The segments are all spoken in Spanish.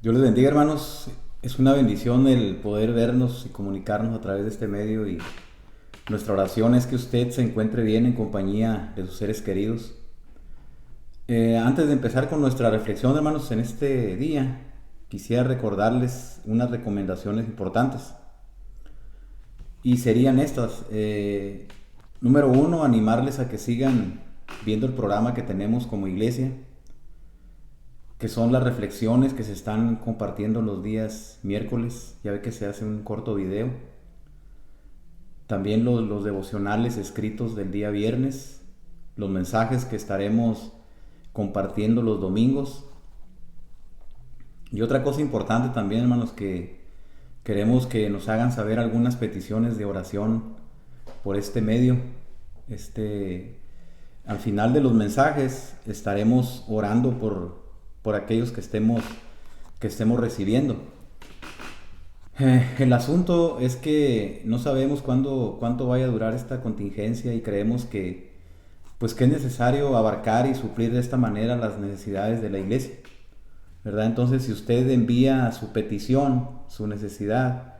Dios les bendiga, hermanos. Es una bendición el poder vernos y comunicarnos a través de este medio, y nuestra oración es que usted se encuentre bien en compañía de sus seres queridos. Antes de empezar con nuestra reflexión, hermanos, en este día, quisiera recordarles unas recomendaciones importantes. Y serían estas. Número uno, animarles a que sigan viendo el programa que tenemos como iglesia, que son las reflexiones que se están compartiendo los días miércoles. Ya ve que se hace un corto video. También los devocionales escritos del día viernes, los mensajes que estaremos compartiendo los domingos. Y otra cosa importante también, hermanos, que queremos que nos hagan saber algunas peticiones de oración por este medio. Al final de los mensajes estaremos orando por aquellos que estemos recibiendo. El asunto es que no sabemos cuánto vaya a durar esta contingencia, y creemos que es necesario abarcar y suplir de esta manera las necesidades de la iglesia, ¿verdad? Entonces, si usted envía su petición, su necesidad,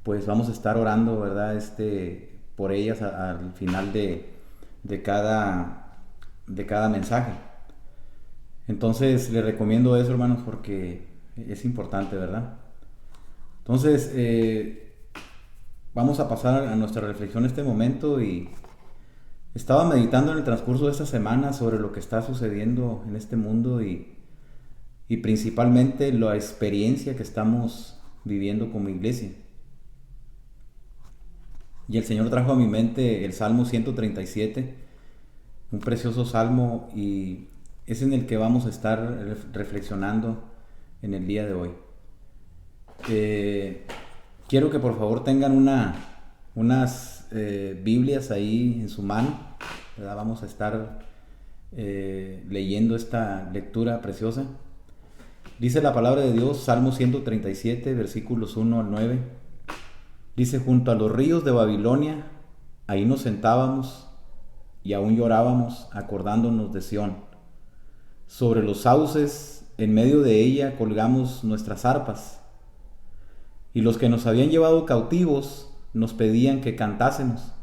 pues vamos a estar orando, ¿verdad? Por ellas al final de cada mensaje. Entonces, le recomiendo eso, hermanos, porque es importante, ¿verdad? Entonces, vamos a pasar a nuestra reflexión en este momento. Y estaba meditando en el transcurso de esta semana sobre lo que está sucediendo en este mundo, y principalmente la experiencia que estamos viviendo como iglesia. Y el Señor trajo a mi mente el Salmo 137, un precioso salmo, y es en el que vamos a estar reflexionando en el día de hoy. Quiero que por favor tengan unas Biblias ahí en su mano, ¿verdad? Vamos a estar leyendo esta lectura preciosa. Dice la palabra de Dios, Salmo 137, versículos 1 al 9. Dice: junto a los ríos de Babilonia, ahí nos sentábamos y aún llorábamos acordándonos de Sión. Sobre los sauces, en medio de ella, colgamos nuestras arpas. Y los que nos habían llevado cautivos nos pedían que cantásemos.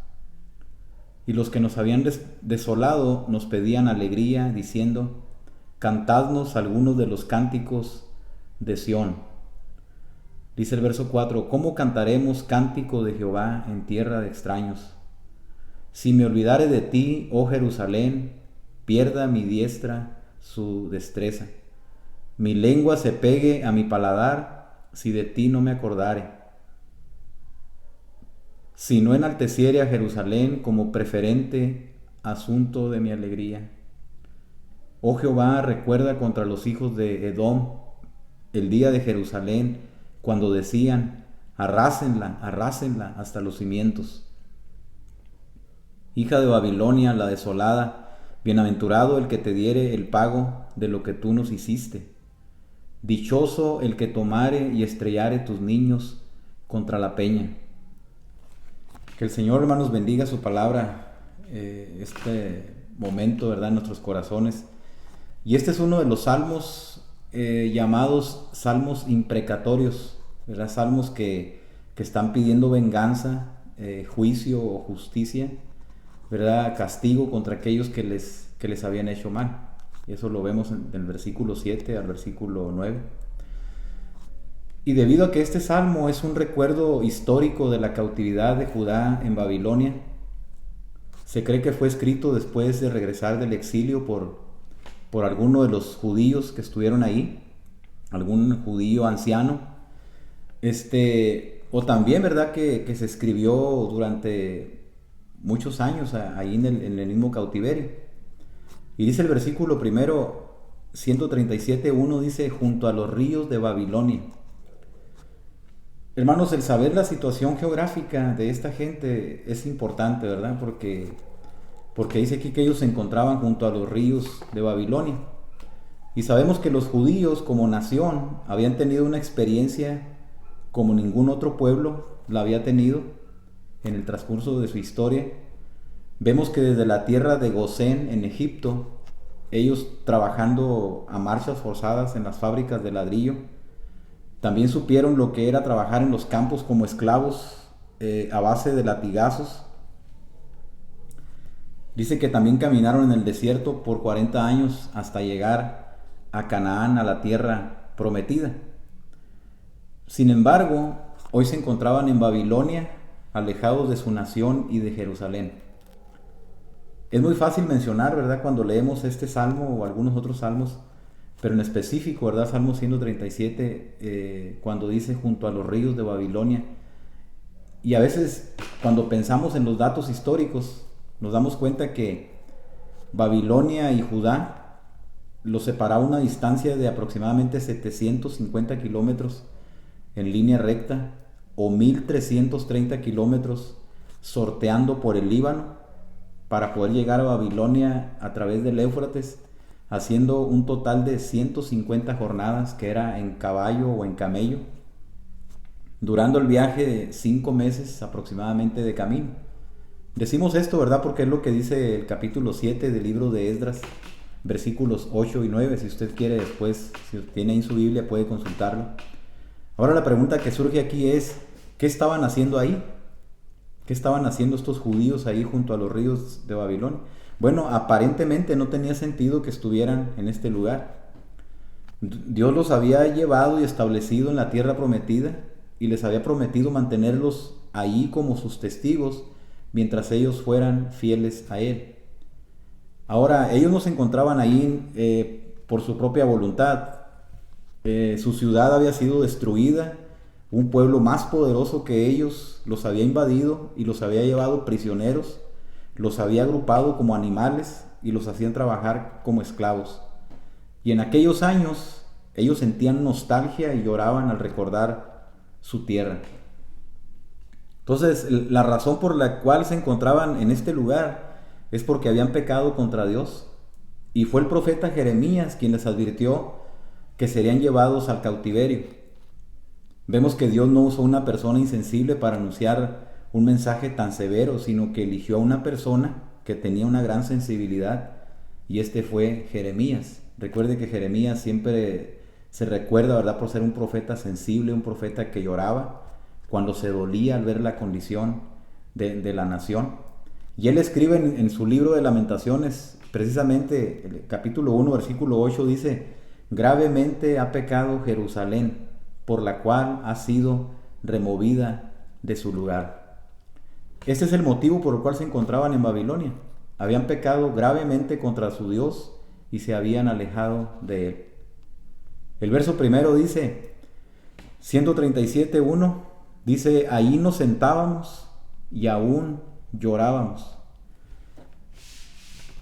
Y los que nos habían desolado nos pedían alegría, diciendo: cantadnos algunos de los cánticos de Sión. Dice el verso 4: ¿cómo cantaremos cántico de Jehová en tierra de extraños? Si me olvidare de ti, oh Jerusalén, pierda mi diestra su destreza. Mi lengua se pegue a mi paladar, si de ti no me acordare. Si no enalteciere a Jerusalén como preferente asunto de mi alegría. Oh Jehová, recuerda contra los hijos de Edom el día de Jerusalén, cuando decían: arrásenla, arrásenla hasta los cimientos. Hija de Babilonia, la desolada, bienaventurado el que te diere el pago de lo que tú nos hiciste. Dichoso el que tomare y estrellare tus niños contra la peña. Que el Señor, hermanos, bendiga su palabra, este momento, ¿verdad?, en nuestros corazones. Y este es uno de los salmos llamados salmos imprecatorios, ¿verdad? Salmos que están pidiendo venganza, juicio o justicia, ¿verdad? Castigo contra aquellos que les habían hecho mal. Y eso lo vemos en el versículo 7 al versículo 9. Y debido a que este salmo es un recuerdo histórico de la cautividad de Judá en Babilonia, se cree que fue escrito después de regresar del exilio por alguno de los judíos que estuvieron ahí, algún judío anciano, o también, ¿verdad?, que se escribió durante muchos años ahí en el mismo cautiverio. Y dice el versículo primero, 137:1, dice: junto a los ríos de Babilonia. Hermanos, el saber la situación geográfica de esta gente es importante, ¿verdad? Porque dice aquí que ellos se encontraban junto a los ríos de Babilonia. Y sabemos que los judíos como nación habían tenido una experiencia como ningún otro pueblo la había tenido en el transcurso de su historia. Vemos que desde la tierra de Gosén en Egipto, ellos trabajando a marchas forzadas en las fábricas de ladrillo, También supieron lo que era trabajar en los campos como esclavos a base de latigazos. Dice que también caminaron en el desierto por 40 años hasta llegar a Canaán, a la tierra prometida. Sin embargo, hoy se encontraban en Babilonia, alejados de su nación y de Jerusalén. Es muy fácil mencionar, ¿verdad?, cuando leemos este salmo o algunos otros salmos, pero en específico, ¿verdad?, Salmo 137, cuando dice junto a los ríos de Babilonia. Y a veces, cuando pensamos en los datos históricos, nos damos cuenta que Babilonia y Judá los separaba una distancia de aproximadamente 750 kilómetros en línea recta o 1330 kilómetros sorteando por el Líbano para poder llegar a Babilonia a través del Éufrates, haciendo un total de 150 jornadas, que era en caballo o en camello, durando el viaje de 5 meses aproximadamente de camino. Decimos esto, ¿verdad?, porque es lo que dice el capítulo 7 del libro de Esdras, versículos 8 y 9. Si usted quiere después, si tiene ahí su Biblia, puede consultarlo. Ahora la pregunta que surge aquí es, ¿qué estaban haciendo ahí? ¿Qué estaban haciendo estos judíos ahí junto a los ríos de Babilonia? Bueno, aparentemente no tenía sentido que estuvieran en este lugar. Dios los había llevado y establecido en la tierra prometida y les había prometido mantenerlos ahí como sus testigos mientras ellos fueran fieles a Él. Ahora, ellos no se encontraban ahí por su propia voluntad. Su ciudad había sido destruida, un pueblo más poderoso que ellos los había invadido y los había llevado prisioneros, los había agrupado como animales y los hacían trabajar como esclavos. Y en aquellos años ellos sentían nostalgia y lloraban al recordar su tierra. Entonces, la razón por la cual se encontraban en este lugar es porque habían pecado contra Dios. Y fue el profeta Jeremías quien les advirtió que serían llevados al cautiverio. Vemos que Dios no usó una persona insensible para anunciar un mensaje tan severo, sino que eligió a una persona que tenía una gran sensibilidad, y este fue Jeremías. Recuerde que Jeremías siempre se recuerda, ¿verdad?, por ser un profeta sensible, un profeta que lloraba cuando se dolía al ver la condición de la nación. Y él escribe en su libro de Lamentaciones, precisamente el capítulo 1, versículo 8, dice: gravemente ha pecado Jerusalén, por la cual ha sido removida de su lugar. Este es el motivo por el cual se encontraban en Babilonia. Habían pecado gravemente contra su Dios y se habían alejado de Él. El verso primero dice, 137:1, dice: ahí nos sentábamos y aún llorábamos.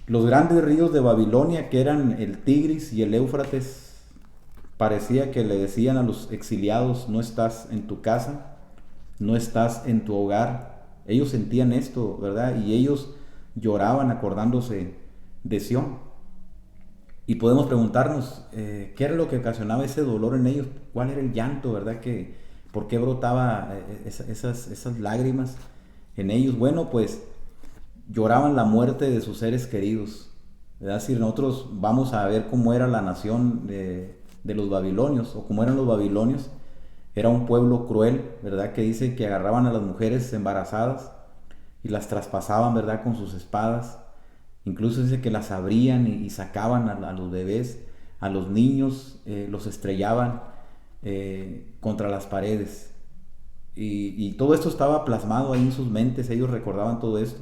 Los grandes ríos de Babilonia, que eran el Tigris y el Éufrates, parecía que le decían a los exiliados: no estás en tu casa, no estás en tu hogar. Ellos sentían esto, ¿verdad? Y ellos lloraban acordándose de Sión. Y podemos preguntarnos, ¿qué era lo que ocasionaba ese dolor en ellos? ¿Cuál era el llanto, verdad? ¿Por qué brotaba esas lágrimas en ellos? Bueno, pues lloraban la muerte de sus seres queridos, ¿verdad? Si nosotros vamos a ver cómo era la nación de los babilonios, o cómo eran los babilonios, era un pueblo cruel, ¿verdad? Que dice que agarraban a las mujeres embarazadas y las traspasaban, ¿verdad?, con sus espadas. Incluso dice que las abrían y sacaban a los bebés, a los niños, los estrellaban contra las paredes. Y todo esto estaba plasmado ahí en sus mentes, ellos recordaban todo esto.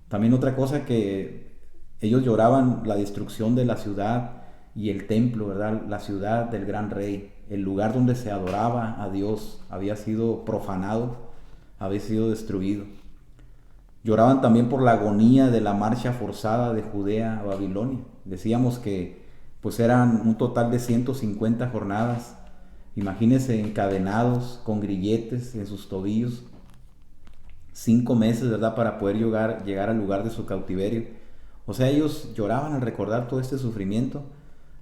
También otra cosa, que ellos lloraban la destrucción de la ciudad y el templo, ¿verdad? La ciudad del gran rey, el lugar donde se adoraba a Dios, había sido profanado, había sido destruido. Lloraban también por la agonía de la marcha forzada de Judea a Babilonia. Decíamos que pues eran un total de 150 jornadas. Imagínense, encadenados con grilletes en sus tobillos, 5 meses, ¿verdad?, para poder llegar al lugar de su cautiverio. O sea, ellos lloraban al recordar todo este sufrimiento.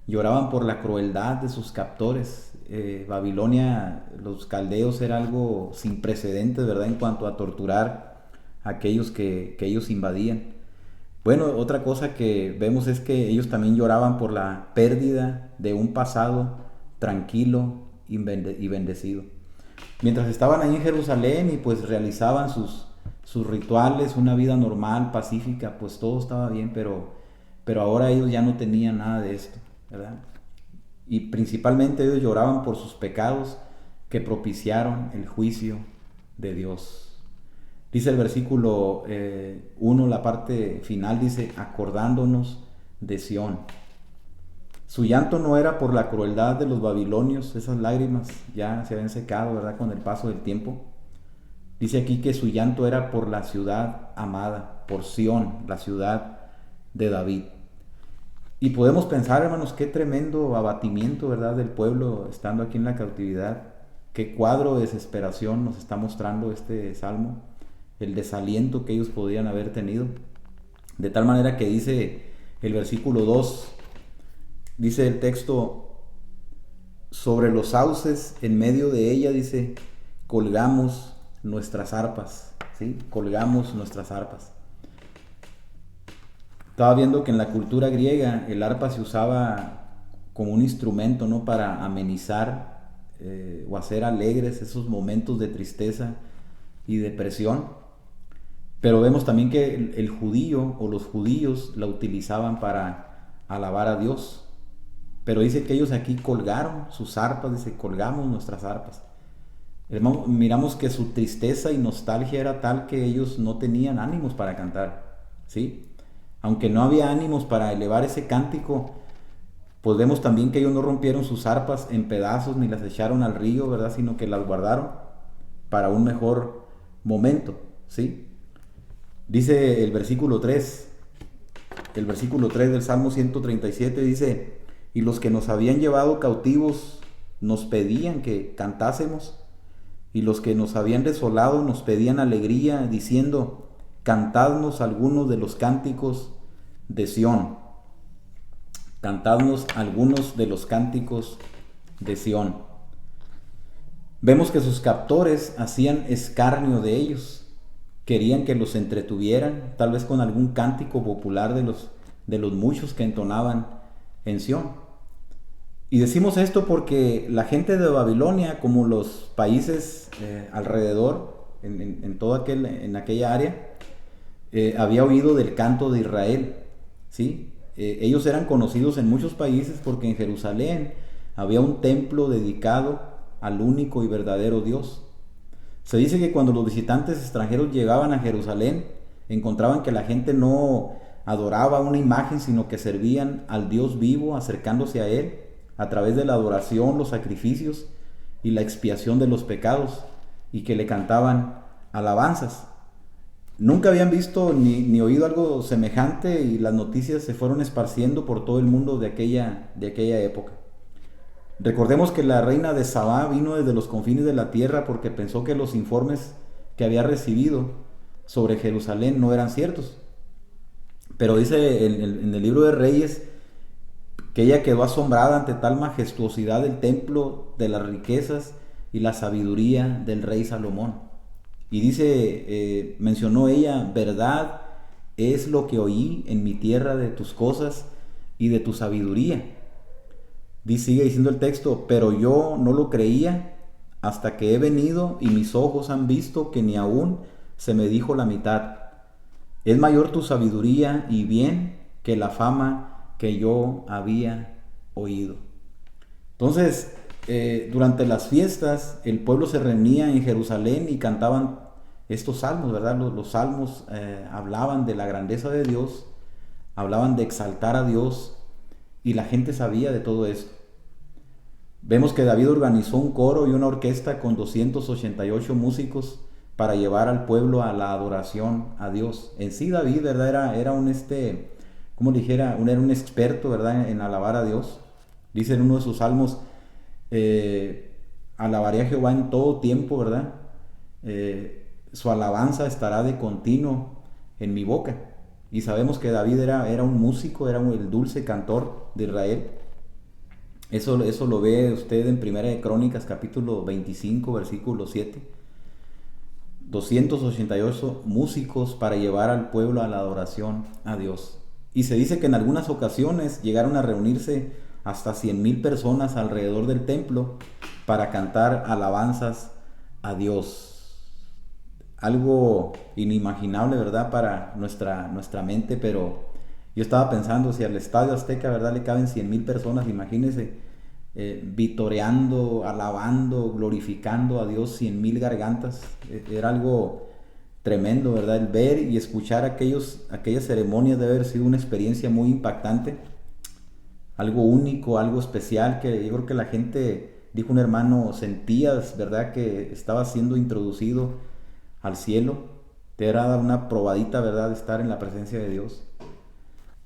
Lloraban por la crueldad de sus captores. Babilonia, los caldeos, era algo sin precedentes, ¿verdad?, en cuanto a torturar a aquellos que ellos invadían. Bueno, otra cosa que vemos es que ellos también lloraban por la pérdida de un pasado tranquilo y bendecido. Mientras estaban ahí en Jerusalén y pues realizaban sus rituales, una vida normal, pacífica, pues todo estaba bien, pero ahora ellos ya no tenían nada de esto, ¿verdad? Y principalmente ellos lloraban por sus pecados que propiciaron el juicio de Dios. Dice el versículo 1, la parte final, dice, acordándonos de Sión. Su llanto no era por la crueldad de los babilonios, esas lágrimas ya se habían secado, ¿verdad?, con el paso del tiempo. Dice aquí que su llanto era por la ciudad amada, por Sión, la ciudad de David. Y podemos pensar, hermanos, qué tremendo abatimiento, ¿verdad?, del pueblo estando aquí en la cautividad. Qué cuadro de desesperación nos está mostrando este salmo, el desaliento que ellos podrían haber tenido. De tal manera que dice el versículo 2, dice el texto, sobre los sauces, en medio de ella, dice, colgamos nuestras arpas, ¿sí? Colgamos nuestras arpas. Estaba viendo que en la cultura griega el arpa se usaba como un instrumento, ¿no?, para amenizar o hacer alegres esos momentos de tristeza y depresión. Pero vemos también que el judío o los judíos la utilizaban para alabar a Dios. Pero dice que ellos aquí colgaron sus arpas, dice, colgamos nuestras arpas. Hermano, miramos que su tristeza y nostalgia era tal que ellos no tenían ánimos para cantar, ¿sí? Aunque no había ánimos para elevar ese cántico, pues vemos también que ellos no rompieron sus arpas en pedazos ni las echaron al río, ¿verdad?, sino que las guardaron para un mejor momento, ¿sí? Dice el versículo 3 del Salmo 137, dice, y los que nos habían llevado cautivos nos pedían que cantásemos, y los que nos habían desolado nos pedían alegría, diciendo, cantadnos algunos de los cánticos de Sión. Cantadnos algunos de los cánticos de Sión. Vemos que sus captores hacían escarnio de ellos. Querían que los entretuvieran, tal vez con algún cántico popular de los muchos que entonaban en Sión. Y decimos esto porque la gente de Babilonia, como los países alrededor, en aquella área, había oído del canto de Israel, ¿sí? Ellos eran conocidos en muchos países porque en Jerusalén había un templo dedicado al único y verdadero Dios. Se dice que cuando los visitantes extranjeros llegaban a Jerusalén, encontraban que la gente no adoraba una imagen, sino que servían al Dios vivo, acercándose a Él a través de la adoración, los sacrificios y la expiación de los pecados, y que le cantaban alabanzas. Nunca habían visto ni oído algo semejante, y las noticias se fueron esparciendo por todo el mundo de aquella época. Recordemos que la reina de Sabá vino desde los confines de la tierra porque pensó que los informes que había recibido sobre Jerusalén no eran ciertos. Pero dice en el libro de Reyes que ella quedó asombrada ante tal majestuosidad del templo, de las riquezas y la sabiduría del rey Salomón. Y dice, mencionó ella, verdad es lo que oí en mi tierra de tus cosas y de tu sabiduría. Sigue diciendo el texto, pero yo no lo creía hasta que he venido y mis ojos han visto que ni aún se me dijo la mitad. Es mayor tu sabiduría y bien que la fama que yo había oído. Entonces, durante las fiestas, el pueblo se reunía en Jerusalén y cantaban estos salmos, ¿verdad? Los salmos hablaban de la grandeza de Dios, hablaban de exaltar a Dios, y la gente sabía de todo esto. Vemos que David organizó un coro y una orquesta con 288 músicos para llevar al pueblo a la adoración a Dios. En sí, David, ¿verdad?, era un como dijera, era un experto, ¿verdad?, en alabar a Dios. Dice en uno de sus salmos, alabaré a Jehová en todo tiempo, ¿verdad? Su alabanza estará de continuo en mi boca. Y sabemos que David era un músico, era el dulce cantor de Israel. Eso lo ve usted en Primera de Crónicas, capítulo 25, versículo 7. 288 músicos para llevar al pueblo a la adoración a Dios. Y se dice que en algunas ocasiones llegaron a reunirse hasta 100,000 personas alrededor del templo para cantar alabanzas a Dios. Algo inimaginable, ¿verdad? Para nuestra mente, pero yo estaba pensando, si al Estadio Azteca, ¿verdad?, le caben 100,000 personas, imagínense, vitoreando, alabando, glorificando a Dios, 100,000 gargantas. Era algo tremendo, ¿verdad? El ver y escuchar aquellas ceremonias debe haber sido una experiencia muy impactante, algo único, algo especial, que yo creo que la gente, dijo un hermano, sentías, ¿verdad?, que estaba siendo introducido al cielo. Te era una probadita, ¿verdad?, de estar en la presencia de Dios.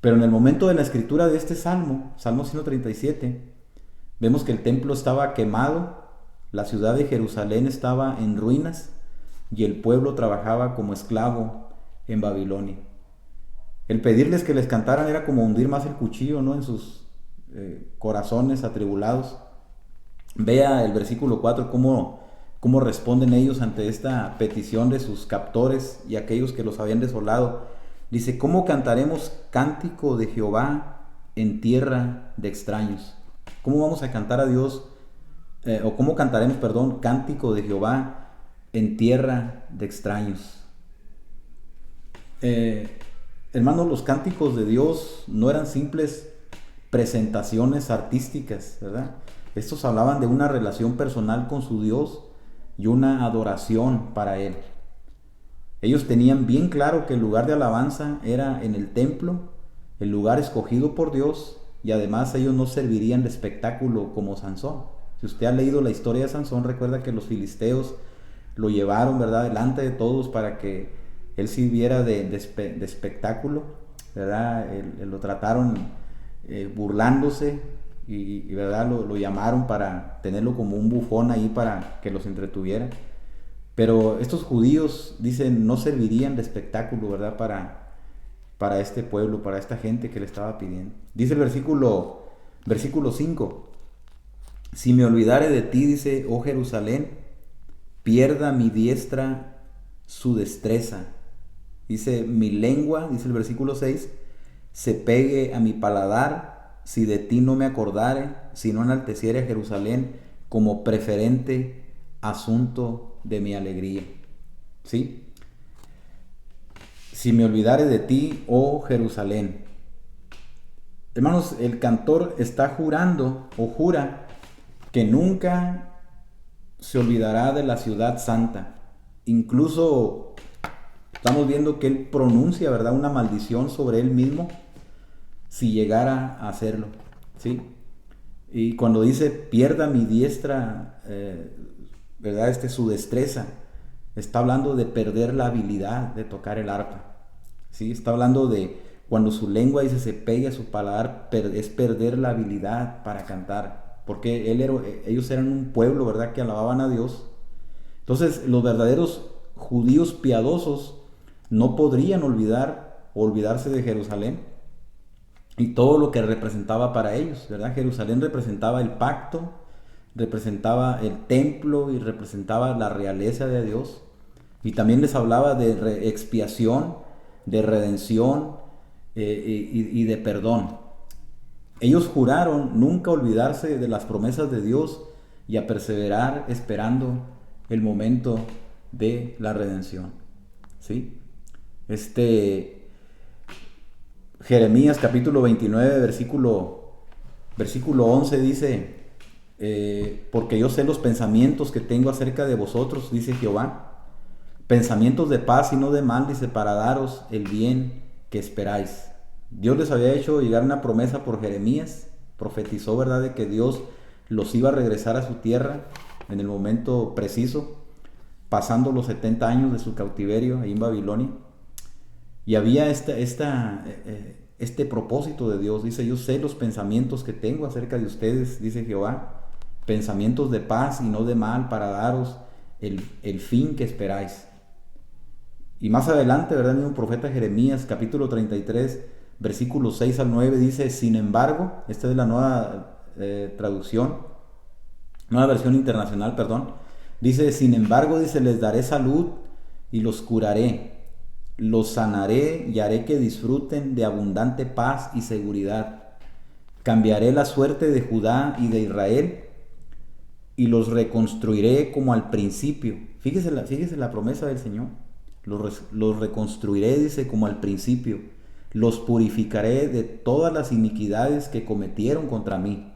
Pero en el momento de la escritura de este salmo, Salmo 137, vemos que el templo estaba quemado, la ciudad de Jerusalén estaba en ruinas y el pueblo trabajaba como esclavo en Babilonia. El pedirles que les cantaran era como hundir más el cuchillo, ¿no?, en sus corazones atribulados. Vea el versículo 4, cómo responden ellos ante esta petición de sus captores y aquellos que los habían desolado. Dice: ¿cómo cantaremos cántico de Jehová en tierra de extraños? ¿Cómo vamos a cantar a Dios, o cómo cantaremos, perdón, cántico de Jehová en tierra de extraños? Hermanos, los cánticos de Dios no eran simples presentaciones artísticas, ¿verdad? Estos hablaban de una relación personal con su Dios y una adoración para Él. Ellos tenían bien claro que el lugar de alabanza era en el templo, el lugar escogido por Dios, y además ellos no servirían de espectáculo como Sansón. Si usted ha leído la historia de Sansón, recuerda que los filisteos lo llevaron, ¿verdad?, delante de todos para que él sirviera de espectáculo, ¿verdad? Lo trataron burlándose y ¿verdad?, lo llamaron para tenerlo como un bufón ahí para que los entretuviera. Pero estos judíos, dicen, no servirían de espectáculo, ¿verdad?, para este pueblo, para esta gente que le estaba pidiendo. Dice el versículo 5: si me olvidare de ti, dice, oh Jerusalén, pierda mi diestra su destreza. Dice, mi lengua, dice el versículo 6, se pegue a mi paladar, si de ti no me acordare, si no enalteciere a Jerusalén como preferente asunto de mi alegría. ¿Sí? Si me olvidare de ti, oh Jerusalén. Hermanos, el cantor está jurando o jura que nunca se olvidará de la ciudad santa. Incluso estamos viendo que él pronuncia, ¿verdad?, una maldición sobre él mismo si llegara a hacerlo, ¿sí? Y cuando dice pierda mi diestra, ¿verdad?, su destreza, está hablando de perder la habilidad de tocar el arpa, ¿sí? Está hablando de cuando su lengua, dice, se pegue a su paladar, es perder la habilidad para cantar, porque ellos eran un pueblo, ¿verdad?, que alababan a Dios. Entonces los verdaderos judíos piadosos no podrían olvidarse de Jerusalén y todo lo que representaba para ellos, ¿verdad? Jerusalén representaba el pacto, representaba el templo y representaba la realeza de Dios. Y también les hablaba de expiación, de redención y de perdón. Ellos juraron nunca olvidarse de las promesas de Dios y a perseverar esperando el momento de la redención, ¿sí? Jeremías capítulo 29, versículo 11 dice, porque yo sé los pensamientos que tengo acerca de vosotros, dice Jehová, pensamientos de paz y no de mal, dice, para daros el bien que esperáis. Dios les había hecho llegar una promesa por Jeremías, profetizó, ¿verdad?, de que Dios los iba a regresar a su tierra en el momento preciso, pasando los 70 años de su cautiverio ahí en Babilonia. Y había este propósito de Dios. Dice, yo sé los pensamientos que tengo acerca de ustedes, dice Jehová, pensamientos de paz y no de mal, para daros el fin que esperáis. Y más adelante, ¿verdad?, el profeta Jeremías, capítulo 33, versículos 6 al 9, dice, sin embargo, esta es la nueva nueva versión internacional, perdón, dice, sin embargo, dice, les daré salud y los curaré, los sanaré y haré que disfruten de abundante paz y seguridad. Cambiaré la suerte de Judá y de Israel y los reconstruiré como al principio. Fíjese la promesa del Señor. Los reconstruiré, dice, como al principio. Los purificaré de todas las iniquidades que cometieron contra mí.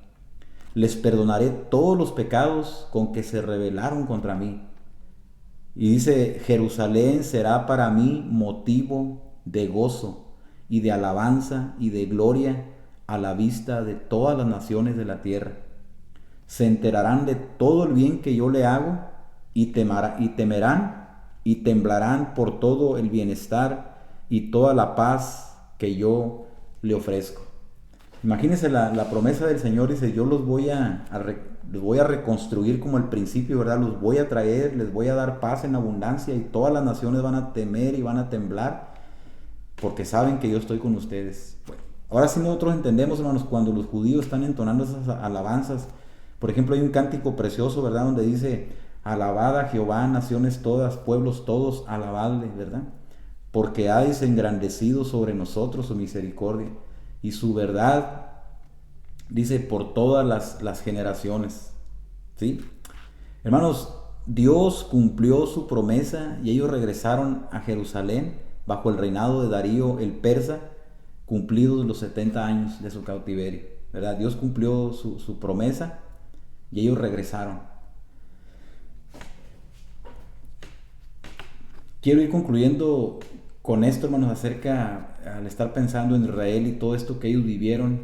Les perdonaré todos los pecados con que se rebelaron contra mí. Y dice, Jerusalén será para mí motivo de gozo y de alabanza y de gloria a la vista de todas las naciones de la tierra. Se enterarán de todo el bien que yo le hago y temerán y temblarán por todo el bienestar y toda la paz que yo le ofrezco. Imagínense la promesa del Señor, dice, yo los voy a reconstruir como al principio, ¿verdad? Los voy a traer, les voy a dar paz en abundancia y todas las naciones van a temer y van a temblar porque saben que yo estoy con ustedes. Bueno, ahora sí nosotros entendemos, hermanos, cuando los judíos están entonando esas alabanzas. Por ejemplo, hay un cántico precioso, ¿verdad? Donde dice, alabad a Jehová, naciones todas, pueblos todos, alabadle, ¿verdad? Porque ha engrandecido sobre nosotros su misericordia y su verdad, dice, por todas las generaciones. ¿Sí? Hermanos, Dios cumplió su promesa y ellos regresaron a Jerusalén bajo el reinado de Darío el persa, cumplidos los 70 años de su cautiverio, ¿verdad? Dios cumplió su promesa y ellos regresaron. Quiero ir concluyendo con esto, hermanos, acerca, al estar pensando en Israel y todo esto que ellos vivieron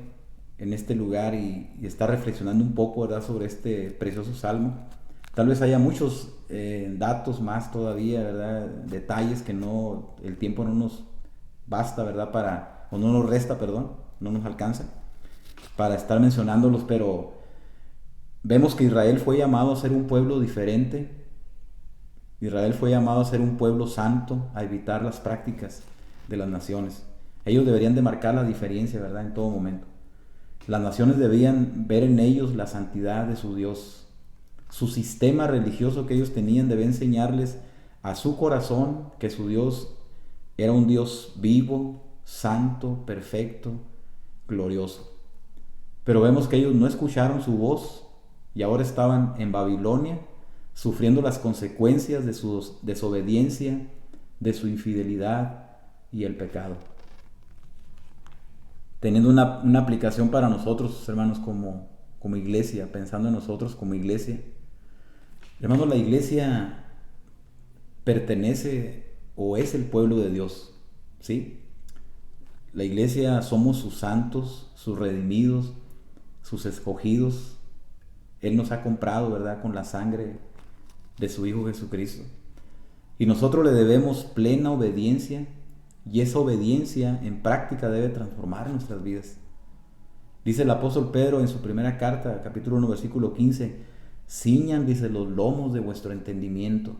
en este lugar y estar reflexionando un poco, ¿verdad?, sobre este precioso salmo. Tal vez haya muchos datos más todavía, ¿verdad?, detalles que el tiempo no nos basta, ¿verdad?, o no nos resta, perdón, no nos alcanza para estar mencionándolos, pero vemos que Israel fue llamado a ser un pueblo diferente. Israel fue llamado a ser un pueblo santo, a evitar las prácticas de las naciones. Ellos deberían de marcar la diferencia, ¿verdad?, en todo momento. Las naciones debían ver en ellos la santidad de su Dios. Su sistema religioso que ellos tenían debía enseñarles a su corazón que su Dios era un Dios vivo, santo, perfecto, glorioso. Pero vemos que ellos no escucharon su voz y ahora estaban en Babilonia, sufriendo las consecuencias de su desobediencia, de su infidelidad y el pecado. Teniendo una aplicación para nosotros, hermanos, como iglesia, pensando en nosotros como iglesia. Hermanos, la iglesia pertenece o es el pueblo de Dios, ¿sí? La iglesia somos sus santos, sus redimidos, sus escogidos. Él nos ha comprado, ¿verdad?, con la sangre de su Hijo Jesucristo. Y nosotros le debemos plena obediencia, y esa obediencia en práctica debe transformar nuestras vidas. Dice el apóstol Pedro en su primera carta, capítulo 1, versículo 15, ciñan, dice, los lomos de vuestro entendimiento.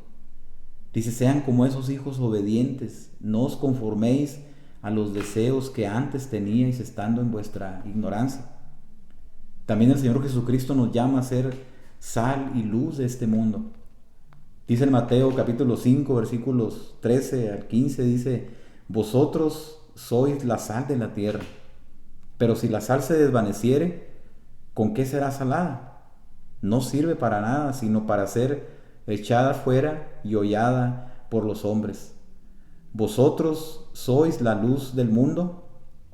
Dice, sean como esos hijos obedientes, no os conforméis a los deseos que antes teníais estando en vuestra ignorancia. También el Señor Jesucristo nos llama a ser sal y luz de este mundo. Dice en Mateo capítulo 5, versículos 13 al 15, dice, vosotros sois la sal de la tierra, pero si la sal se desvaneciere, ¿con qué será salada? No sirve para nada, sino para ser echada fuera y hollada por los hombres. Vosotros sois la luz del mundo.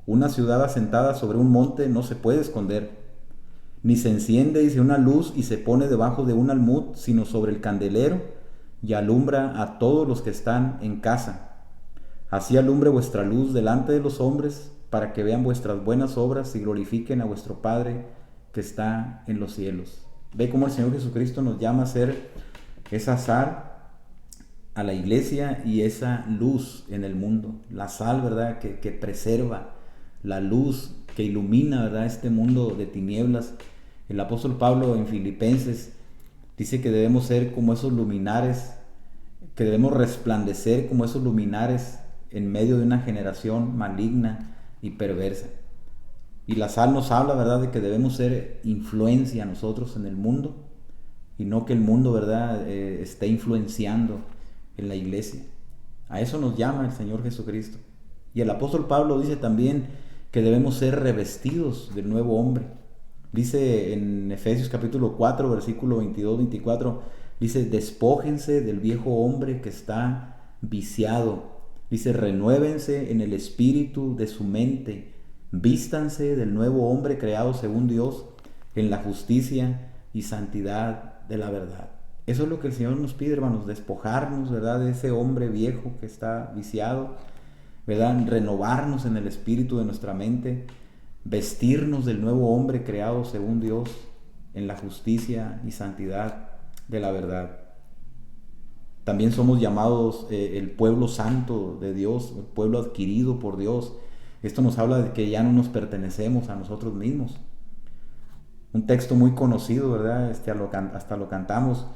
Una ciudad asentada sobre un monte no se puede esconder, ni se enciende, dice, una luz y se pone debajo de un almud, sino sobre el candelero, y alumbra a todos los que están en casa. Así alumbre vuestra luz delante de los hombres, para que vean vuestras buenas obras y glorifiquen a vuestro Padre que está en los cielos. Ve cómo el Señor Jesucristo nos llama a ser esa sal a la iglesia y esa luz en el mundo. La sal, ¿verdad?, que preserva, la luz que ilumina, ¿verdad?, este mundo de tinieblas. El apóstol Pablo en Filipenses dice que debemos ser como esos luminares, que debemos resplandecer como esos luminares en medio de una generación maligna y perversa. Y la sal nos habla, ¿verdad?, de que debemos ser influencia nosotros en el mundo y no que el mundo, ¿verdad?, esté influenciando en la iglesia. A eso nos llama el Señor Jesucristo. Y el apóstol Pablo dice también que debemos ser revestidos del nuevo hombre. Dice en Efesios capítulo 4, versículo 22-24, dice, despójense del viejo hombre que está viciado. Dice, renuévense en el espíritu de su mente. Vístanse del nuevo hombre creado según Dios en la justicia y santidad de la verdad. Eso es lo que el Señor nos pide, hermanos, despojarnos, ¿verdad?, de ese hombre viejo que está viciado, ¿verdad?, renovarnos en el espíritu de nuestra mente, vestirnos del nuevo hombre creado según Dios en la justicia y santidad de la verdad. También somos llamados el pueblo santo de Dios, el pueblo adquirido por Dios. Esto nos habla de que ya no nos pertenecemos a nosotros mismos. Un texto muy conocido, ¿verdad? Hasta lo cantamos.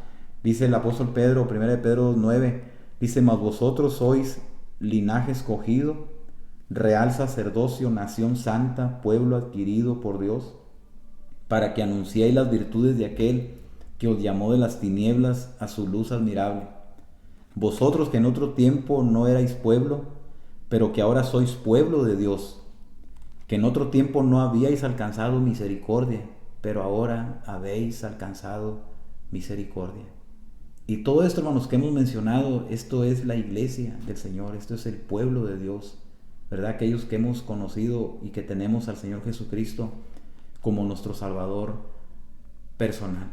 Dice el apóstol Pedro, 1 de Pedro 9, dice, mas vosotros sois linaje escogido, real sacerdocio, nación santa, pueblo adquirido por Dios, para que anunciéis las virtudes de aquel que os llamó de las tinieblas a su luz admirable. Vosotros que en otro tiempo no erais pueblo, pero que ahora sois pueblo de Dios, que en otro tiempo no habíais alcanzado misericordia, pero ahora habéis alcanzado misericordia. Y todo esto, hermanos, que hemos mencionado, esto es la iglesia del Señor, esto es el pueblo de Dios, ¿verdad? Aquellos que hemos conocido y que tenemos al Señor Jesucristo como nuestro Salvador personal.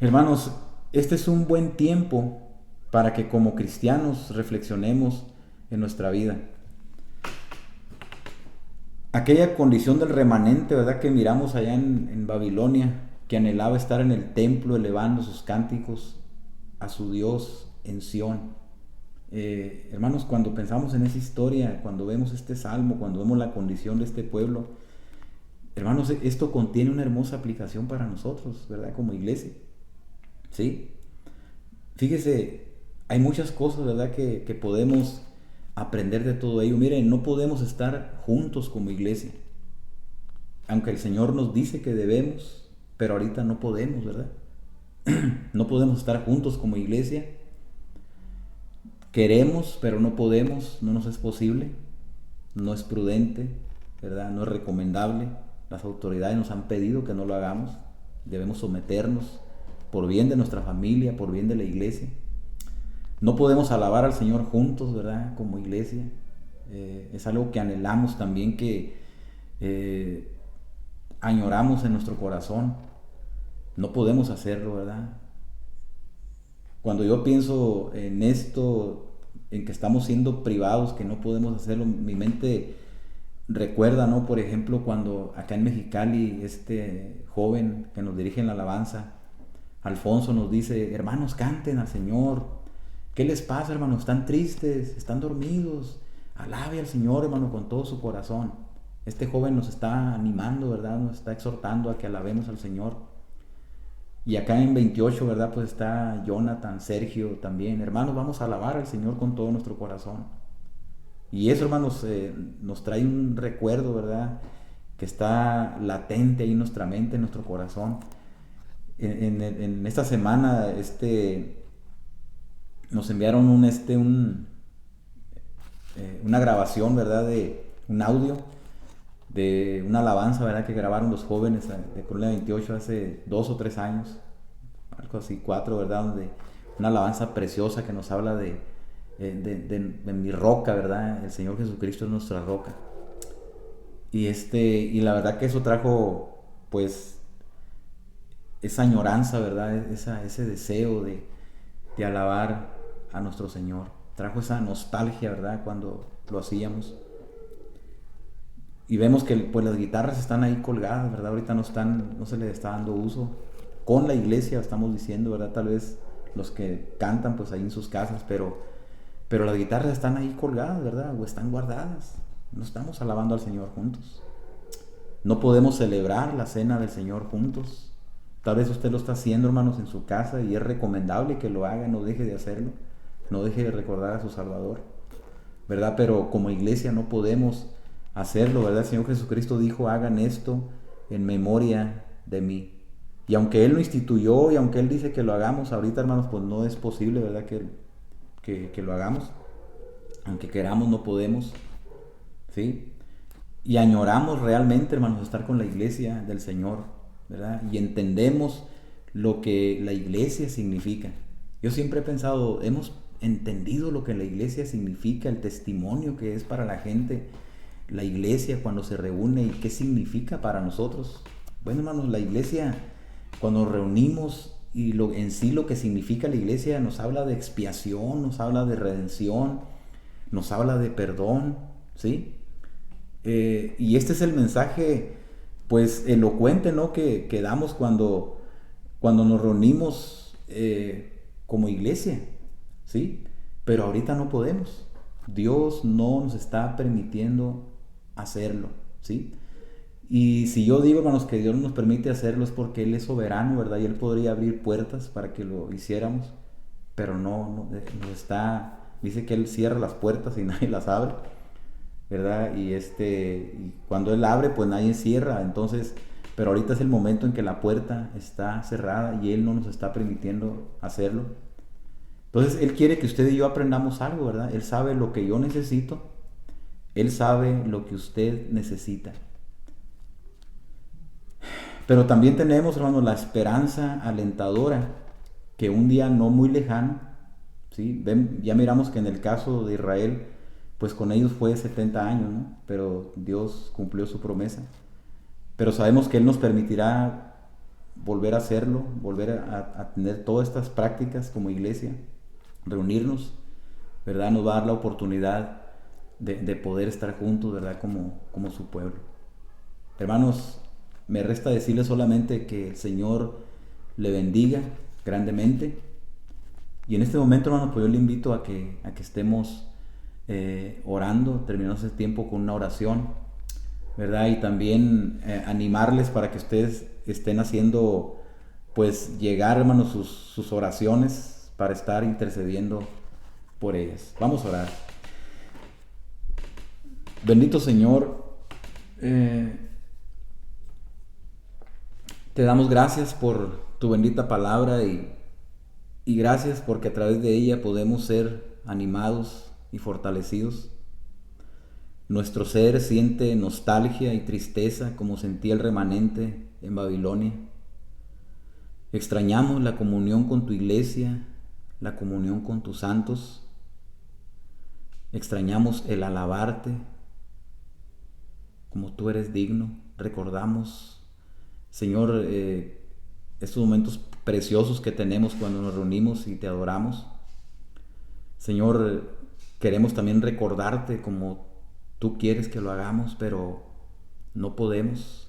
Hermanos, este es un buen tiempo para que como cristianos reflexionemos en nuestra vida. Aquella condición del remanente, ¿verdad?, que miramos allá en Babilonia, que anhelaba estar en el templo elevando sus cánticos a su Dios en Sión. Hermanos, cuando pensamos en esa historia, cuando vemos este salmo, cuando vemos la condición de este pueblo, hermanos, esto contiene una hermosa aplicación para nosotros, ¿verdad?, como iglesia. ¿Sí? Fíjese, hay muchas cosas, ¿verdad?, que podemos aprender de todo ello. Miren, no podemos estar juntos como iglesia, aunque el Señor nos dice que debemos, pero ahorita no podemos, ¿verdad? No podemos estar juntos como iglesia. Queremos, pero no podemos, no nos es posible, no es prudente, ¿verdad?, no es recomendable. Las autoridades nos han pedido que no lo hagamos. Debemos someternos por bien de nuestra familia, por bien de la iglesia. No podemos alabar al Señor juntos, ¿verdad?, como iglesia. Es algo que anhelamos también, que añoramos en nuestro corazón. No podemos hacerlo, ¿verdad? Cuando yo pienso en esto, en que estamos siendo privados, que no podemos hacerlo, mi mente recuerda, ¿no?, por ejemplo, cuando acá en Mexicali este joven que nos dirige en la alabanza, Alfonso, nos dice, hermanos, canten al Señor. ¿Qué les pasa, hermanos? ¿Están tristes? ¿Están dormidos? Alabe al Señor, hermano, con todo su corazón. Este joven nos está animando, ¿verdad? Nos está exhortando a que alabemos al Señor. Y acá en 28, ¿verdad?, pues está Jonathan, Sergio también. Hermanos, vamos a alabar al Señor con todo nuestro corazón. Y eso, hermanos, nos trae un recuerdo, ¿verdad?, que está latente ahí en nuestra mente, en nuestro corazón. En esta semana nos enviaron una grabación, ¿verdad?, de un audio de una alabanza, ¿verdad?, que grabaron los jóvenes de Colonia 28 hace 2 o 3 años, algo así, 4, ¿verdad?, donde una alabanza preciosa que nos habla de mi roca, ¿verdad?, el Señor Jesucristo es nuestra roca. Y la verdad que eso trajo, pues, esa añoranza, ¿verdad?, ese deseo de alabar a nuestro Señor. Trajo esa nostalgia, ¿verdad?, cuando lo hacíamos. Y vemos que, pues, las guitarras están ahí colgadas, ¿verdad? Ahorita no se les está dando uso. Con la iglesia, estamos diciendo, ¿verdad? Tal vez los que cantan, pues, ahí en sus casas, pero las guitarras están ahí colgadas, ¿verdad?, o están guardadas. No estamos alabando al Señor juntos. No podemos celebrar la cena del Señor juntos. Tal vez usted lo está haciendo, hermanos, en su casa, y es recomendable que lo haga, no deje de hacerlo, no deje de recordar a su Salvador, ¿verdad? Pero como iglesia no podemos hacerlo, ¿verdad? El Señor Jesucristo dijo, hagan esto en memoria de mí. Y aunque Él lo instituyó, y aunque Él dice que lo hagamos, ahorita, hermanos, pues no es posible, ¿verdad?, que lo hagamos. Aunque queramos, no podemos, ¿sí? y añoramos realmente, hermanos, estar con la iglesia del Señor, ¿verdad? Y entendemos lo que la iglesia significa. Yo siempre he pensado, hemos entendido lo que la iglesia significa, el testimonio que es para la gente, la iglesia cuando se reúne y qué significa para nosotros. Bueno, hermanos, la iglesia, cuando nos reunimos y en sí lo que significa la iglesia, nos habla de expiación, nos habla de redención, nos habla de perdón, ¿sí? Y este es el mensaje, pues, elocuente, ¿no? Que damos cuando nos reunimos como iglesia, ¿sí? Pero ahorita no podemos. Dios no nos está permitiendo hacerlo, ¿sí? Y si yo digo, hermanos, que Dios nos permite hacerlo es porque Él es soberano, ¿verdad? Y Él podría abrir puertas para que lo hiciéramos, pero nos está, dice que Él cierra las puertas y nadie las abre, ¿verdad? Y cuando Él abre, pues nadie cierra. Entonces, pero ahorita es el momento en que la puerta está cerrada y Él no nos está permitiendo hacerlo. Entonces Él quiere que usted y yo aprendamos algo, ¿verdad? Él sabe lo que yo necesito, Él sabe lo que usted necesita. Pero también tenemos, hermanos, la esperanza alentadora que un día no muy lejano, ¿sí? Ya miramos que en el caso de Israel, pues con ellos fue 70 años, ¿no? Pero Dios cumplió su promesa. Pero sabemos que Él nos permitirá volver a hacerlo, volver a tener todas estas prácticas como iglesia, reunirnos, ¿verdad? Nos va a dar la oportunidad de poder estar juntos, ¿verdad? Como su pueblo. Hermanos, me resta decirle solamente que el Señor le bendiga grandemente. Y en este momento, hermanos, pues yo le invito a que estemos orando, terminando este tiempo con una oración, ¿verdad? Y también animarles para que ustedes estén haciendo, pues, llegar, hermanos, sus oraciones para estar intercediendo por ellas. Vamos a orar. Bendito Señor, te damos gracias por tu bendita palabra y gracias porque a través de ella podemos ser animados y fortalecidos. Nuestro ser siente nostalgia y tristeza como sentía el remanente en Babilonia. Extrañamos la comunión con tu iglesia, la comunión con tus santos. Extrañamos el alabarte como tú eres digno. Recordamos, Señor, estos momentos preciosos que tenemos cuando nos reunimos y te adoramos. Señor, queremos también recordarte como tú quieres que lo hagamos, pero no podemos.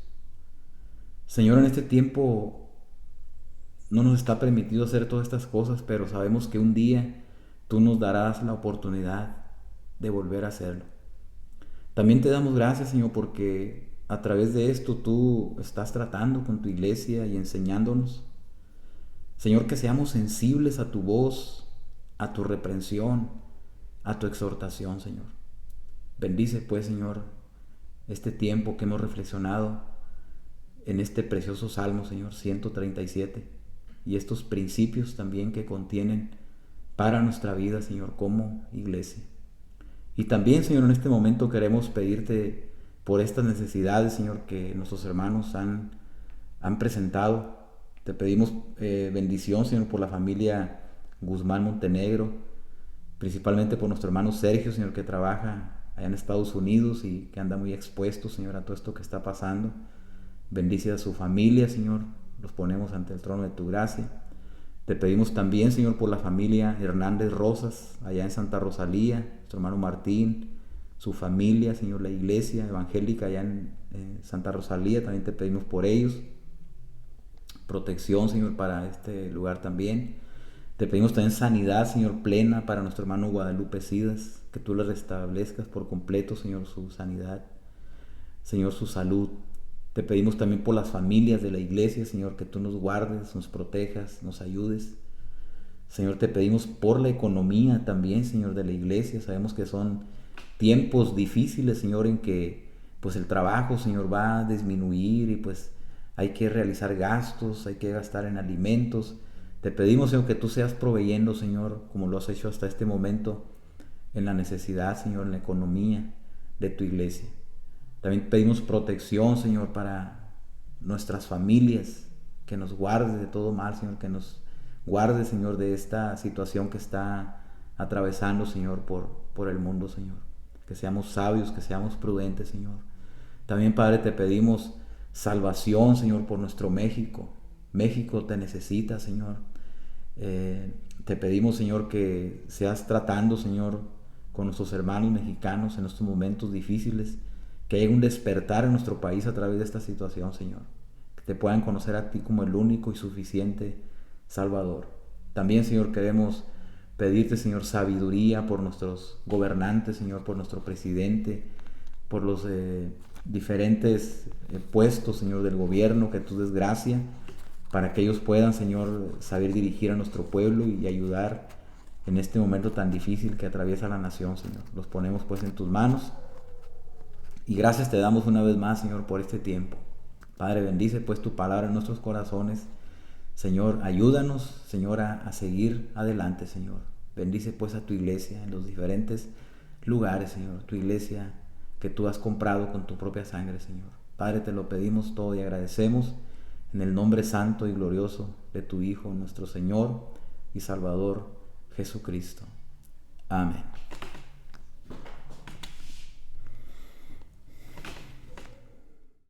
Señor, en este tiempo no nos está permitido hacer todas estas cosas, pero sabemos que un día tú nos darás la oportunidad de volver a hacerlo. También te damos gracias, Señor, porque a través de esto tú estás tratando con tu iglesia y enseñándonos. Señor, que seamos sensibles a tu voz, a tu reprensión, a tu exhortación, Señor. Bendice, pues, Señor, este tiempo que hemos reflexionado en este precioso Salmo, Señor, 137, y estos principios también que contienen para nuestra vida, Señor, como iglesia. Y también, Señor, en este momento queremos pedirte por estas necesidades, Señor, que nuestros hermanos han presentado. Te pedimos bendición, Señor, por la familia Guzmán Montenegro, principalmente por nuestro hermano Sergio, Señor, que trabaja allá en Estados Unidos y que anda muy expuesto, Señor, a todo esto que está pasando. Bendice a su familia, Señor, los ponemos ante el trono de tu gracia. Te pedimos también, Señor, por la familia Hernández Rosas, allá en Santa Rosalía, nuestro hermano Martín, su familia, Señor, la iglesia evangélica allá en Santa Rosalía, también te pedimos por ellos. Protección, Señor, para este lugar también. Te pedimos también sanidad, Señor, plena para nuestro hermano Guadalupe Sidas, que tú le restablezcas por completo, Señor, su sanidad, Señor, su salud. Te pedimos también por las familias de la iglesia, Señor, que tú nos guardes, nos protejas, nos ayudes. Señor, te pedimos por la economía también, Señor, de la iglesia. Sabemos que son tiempos difíciles, Señor, en que pues el trabajo, Señor, va a disminuir y pues hay que realizar gastos, hay que gastar en alimentos. Te pedimos, Señor, que tú seas proveyendo, Señor, como lo has hecho hasta este momento, en la necesidad, Señor, en la economía de tu iglesia. También pedimos protección, Señor, para nuestras familias, que nos guarde de todo mal, Señor, que nos guarde, Señor, de esta situación que está atravesando, Señor, por el mundo, Señor. Que seamos sabios, que seamos prudentes, Señor. También, Padre, te pedimos salvación, Señor, por nuestro México. México te necesita, Señor. Te pedimos, Señor, que seas tratando, Señor, con nuestros hermanos mexicanos en estos momentos difíciles, que haya un despertar en nuestro país a través de esta situación, Señor, que te puedan conocer a ti como el único y suficiente Salvador. También, Señor, queremos pedirte, Señor, sabiduría por nuestros gobernantes, Señor, por nuestro presidente, por los diferentes puestos, Señor, del gobierno, que tú des gracia para que ellos puedan, Señor, saber dirigir a nuestro pueblo y ayudar en este momento tan difícil que atraviesa la nación, Señor. Los ponemos pues en tus manos y gracias te damos una vez más, Señor, por este tiempo. Padre, bendice pues tu palabra en nuestros corazones. Señor, ayúdanos, Señor, a seguir adelante, Señor. Bendice pues a tu iglesia en los diferentes lugares, Señor. Tu iglesia que tú has comprado con tu propia sangre, Señor. Padre, te lo pedimos todo y agradecemos en el nombre santo y glorioso de tu Hijo, nuestro Señor y Salvador, Jesucristo. Amén.